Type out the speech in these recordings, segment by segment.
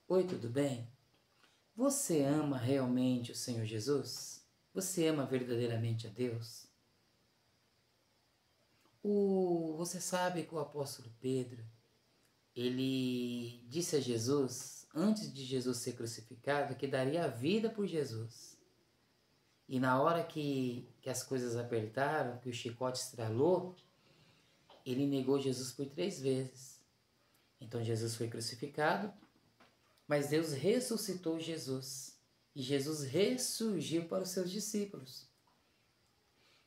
Oi, tudo bem? Você ama realmente o Senhor Jesus? Você ama verdadeiramente a Deus? Você sabe que o apóstolo Pedro, ele disse a Jesus, antes de Jesus ser crucificado, que daria a vida por Jesus. E na hora que as coisas apertaram, que o chicote estralou, ele negou Jesus por 3 vezes. Então Jesus foi crucificado, mas Deus ressuscitou Jesus. E Jesus ressurgiu para os seus discípulos.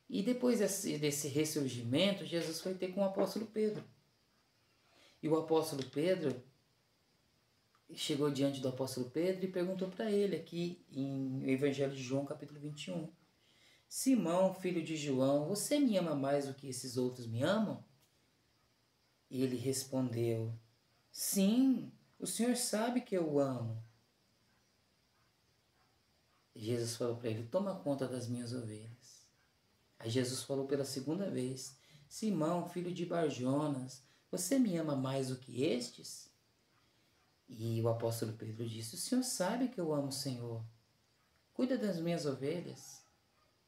E depois desse ressurgimento, Jesus foi ter com o apóstolo Pedro. E o apóstolo Pedro chegou diante do apóstolo Pedro e perguntou para ele aqui em Evangelho de João, capítulo 21. Simão, filho de João, você me ama mais do que esses outros me amam? E ele respondeu, sim, o Senhor sabe que eu o amo. E Jesus falou para ele, toma conta das minhas ovelhas. Aí Jesus falou pela segunda vez, Simão, filho de Barjonas, você me ama mais do que estes? E o apóstolo Pedro disse, o Senhor sabe que eu amo o Senhor. Cuida das minhas ovelhas.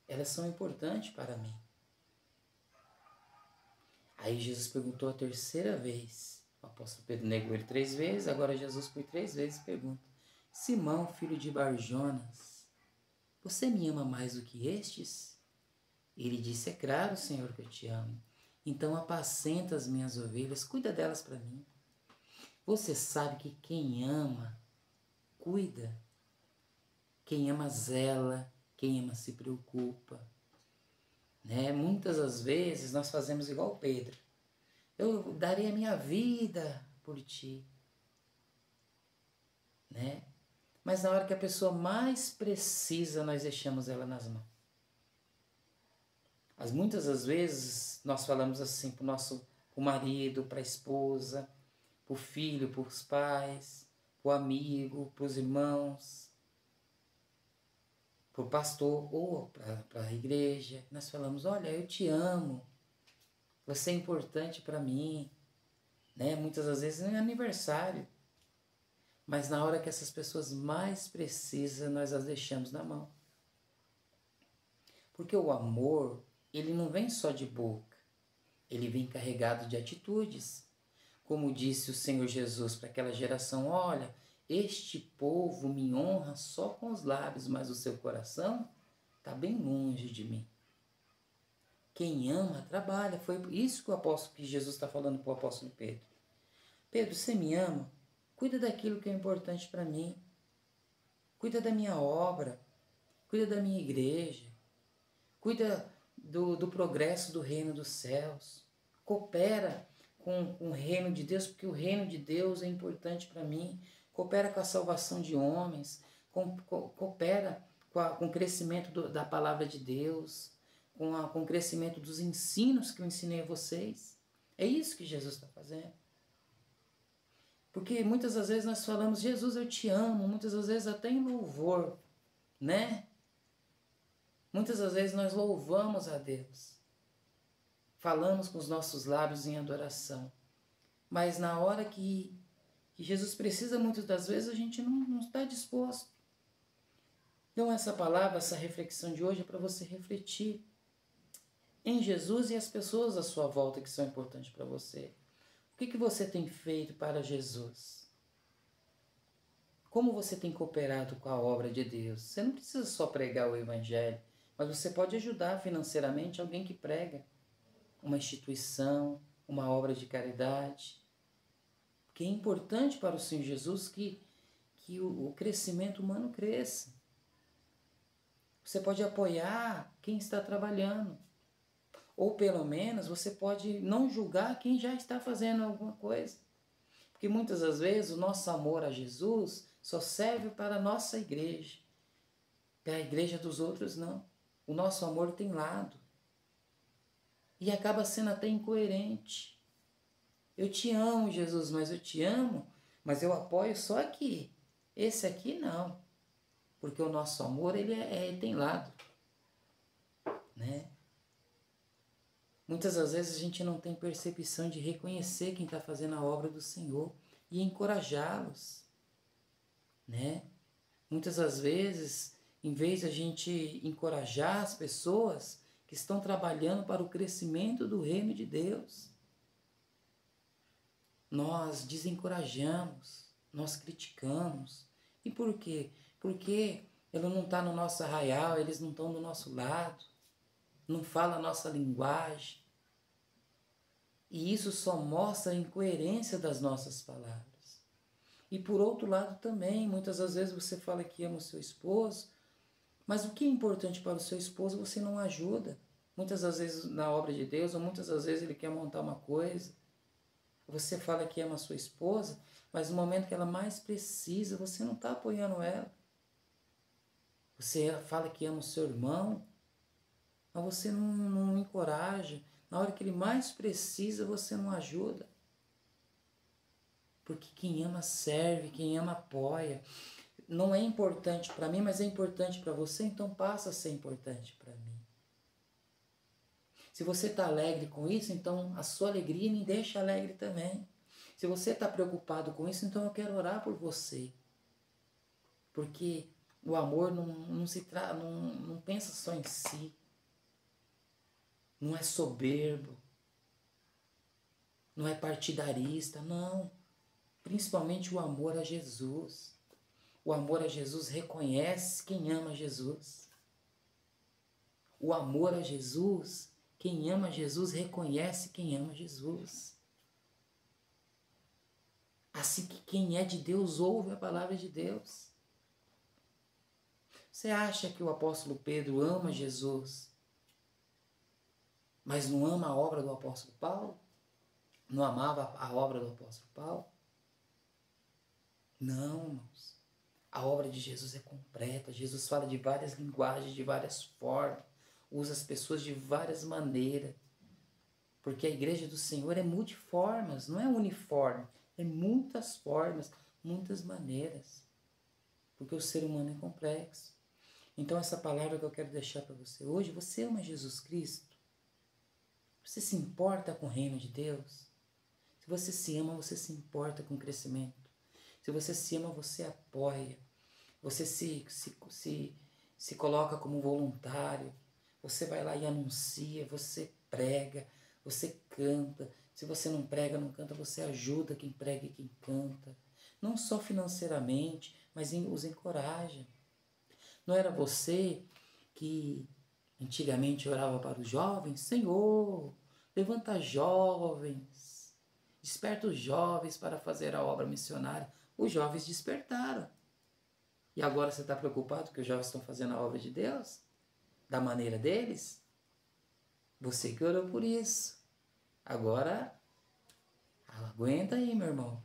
Elas são importantes para mim. Aí Jesus perguntou a terceira vez. O apóstolo Pedro negou ele 3 vezes, agora Jesus por 3 vezes pergunta, Simão, filho de Barjonas, você me ama mais do que estes? Ele disse, é claro, Senhor, que eu te amo. Então apacenta as minhas ovelhas, cuida delas para mim. Você sabe que quem ama, cuida. Quem ama zela, quem ama se preocupa. Né? Muitas das vezes nós fazemos igual Pedro. Eu darei a minha vida por ti. Né? Mas na hora que a pessoa mais precisa, nós deixamos ela nas mãos. Muitas das vezes nós falamos assim para o marido, para a esposa, para o filho, para os pais, para o amigo, para os irmãos, para o pastor ou para a igreja. Nós falamos, olha, eu te amo, você é importante para mim. Né? Muitas das vezes não é aniversário, mas na hora que essas pessoas mais precisam, nós as deixamos na mão. Porque o amor, ele não vem só de boca, ele vem carregado de atitudes. Como disse o Senhor Jesus para aquela geração, olha, este povo me honra só com os lábios, mas o seu coração está bem longe de mim. Quem ama, trabalha. Foi isso que Jesus está falando para o apóstolo Pedro. Pedro, você me ama? Cuida daquilo que é importante para mim. Cuida da minha obra. Cuida da minha igreja. Cuida do progresso do reino dos céus. Coopera com o reino de Deus, porque o reino de Deus é importante para mim. Coopera com a salvação de homens. Coopera com o crescimento da palavra de Deus. Com o crescimento dos ensinos que eu ensinei a vocês. É isso que Jesus está fazendo. Porque muitas das vezes nós falamos, Jesus, eu te amo, muitas das vezes até em louvor, né? Muitas das vezes nós louvamos a Deus. Falamos com os nossos lábios em adoração. Mas na hora que Jesus precisa, muitas das vezes, a gente não está disposto. Então essa palavra, essa reflexão de hoje é para você refletir em Jesus e as pessoas à sua volta que são importantes para você. O que você tem feito para Jesus? Como você tem cooperado com a obra de Deus? Você não precisa só pregar o Evangelho, mas você pode ajudar financeiramente alguém que prega, uma instituição, uma obra de caridade. Porque é importante para o Senhor Jesus que o crescimento humano cresça. Você pode apoiar quem está trabalhando. Ou pelo menos você pode não julgar quem já está fazendo alguma coisa. Porque muitas das vezes o nosso amor a Jesus só serve para a nossa igreja. Para a igreja dos outros não. O nosso amor tem lado. E acaba sendo até incoerente. Eu te amo, Jesus, mas eu te amo, mas eu apoio só aqui. Esse aqui não. Porque o nosso amor ele tem lado. Né? Muitas das vezes a gente não tem percepção de reconhecer quem está fazendo a obra do Senhor e encorajá-los. né? Muitas das vezes, em vez de a gente encorajar as pessoas que estão trabalhando para o crescimento do reino de Deus, nós desencorajamos, nós criticamos. E por quê? Porque ele não está no nosso arraial, eles não estão do nosso lado, não fala a nossa linguagem. E isso só mostra a incoerência das nossas palavras. E por outro lado também, muitas das vezes você fala que ama o seu esposo, mas o que é importante para o seu esposo você não ajuda. Muitas das vezes na obra de Deus, ou muitas das vezes ele quer montar uma coisa. Você fala que ama a sua esposa, mas no momento que ela mais precisa, você não está apoiando ela. Você fala que ama o seu irmão, mas você não encoraja. Na hora que ele mais precisa, você não ajuda. Porque quem ama serve, quem ama apoia. Não é importante para mim, mas é importante para você, então passa a ser importante para mim. Se você está alegre com isso, então a sua alegria me deixa alegre também. Se você está preocupado com isso, então eu quero orar por você. Porque o amor não pensa só em si. Não é soberbo. Não é partidarista, não. Principalmente o amor a Jesus. O amor a Jesus reconhece quem ama Jesus. O amor a Jesus, quem ama Jesus reconhece quem ama Jesus. Assim que quem é de Deus ouve a palavra de Deus. Você acha que o apóstolo Pedro ama Jesus, mas não ama a obra do apóstolo Paulo? Não amava a obra do apóstolo Paulo? Não, irmãos. A obra de Jesus é completa. Jesus fala de várias linguagens, de várias formas. Usa as pessoas de várias maneiras. Porque a igreja do Senhor é multiformas, não é uniforme. É muitas formas, muitas maneiras. Porque o ser humano é complexo. Então essa palavra que eu quero deixar para você hoje, você ama Jesus Cristo? Você se importa com o reino de Deus? Se você se ama, você se importa com o crescimento. Se você se ama, você apoia. Você se coloca como voluntário. Você vai lá e anuncia, você prega, você canta. Se você não prega, não canta, você ajuda quem prega e quem canta. Não só financeiramente, mas os encoraja. Não era você que antigamente orava para os jovens? Senhor, levanta jovens, desperta os jovens para fazer a obra missionária. Os jovens despertaram. E agora você está preocupado que os jovens estão fazendo a obra de Deus? Da maneira deles? Você que orou por isso. Agora, aguenta aí, meu irmão.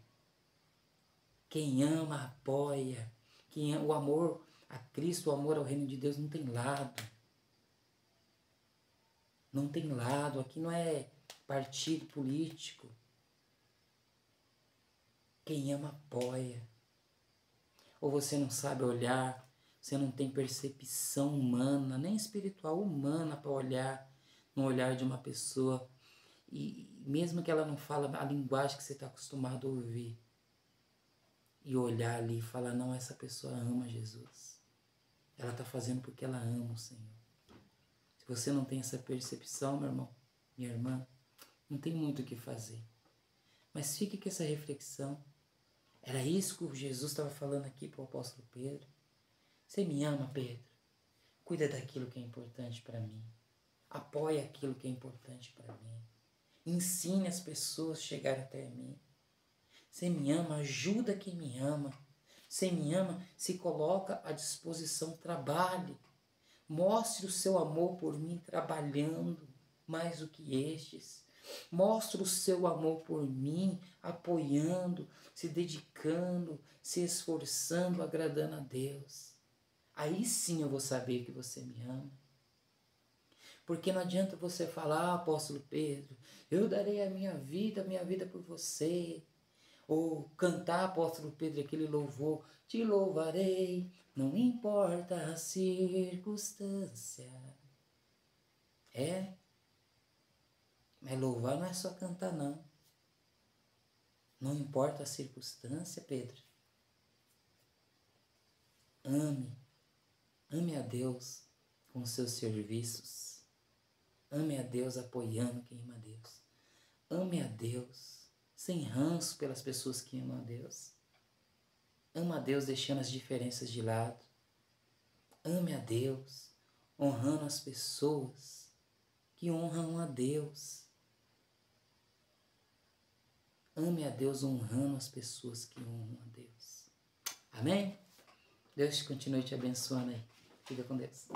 Quem ama, apoia. O amor a Cristo, o amor ao reino de Deus não tem lado. Não tem lado. Aqui não é partido político. Quem ama, apoia. Ou você não sabe olhar, você não tem percepção humana, nem espiritual, humana para olhar no olhar de uma pessoa. E mesmo que ela não fala a linguagem que você está acostumado a ouvir, e olhar ali e falar, não, essa pessoa ama Jesus. Ela está fazendo porque ela ama o Senhor. Se você não tem essa percepção, meu irmão, minha irmã, não tem muito o que fazer. Mas fique com essa reflexão. Era isso que Jesus estava falando aqui para o apóstolo Pedro. Você me ama, Pedro? Cuida daquilo que é importante para mim. Apoia aquilo que é importante para mim. Ensine as pessoas a chegar até mim. Você me ama, ajuda quem me ama. Você me ama, se coloca à disposição, trabalhe. Mostre o seu amor por mim trabalhando mais do que estes. Mostre o seu amor por mim apoiando, se dedicando, se esforçando, agradando a Deus. Aí sim eu vou saber que você me ama. Porque não adianta você falar, apóstolo Pedro, eu darei a minha vida por você. Ou cantar, apóstolo Pedro, aquele louvor, te louvarei, não importa a circunstância. Mas louvar não é só cantar, não. Não importa a circunstância, Pedro. Ame a Deus com os seus serviços. Ame a Deus apoiando quem ama a Deus. Ame a Deus sem ranço pelas pessoas que amam a Deus. Ama a Deus deixando as diferenças de lado. Ame a Deus honrando as pessoas que honram a Deus. Ame a Deus honrando as pessoas que honram a Deus. Amém? Deus continue te abençoando aí. Fica com Deus.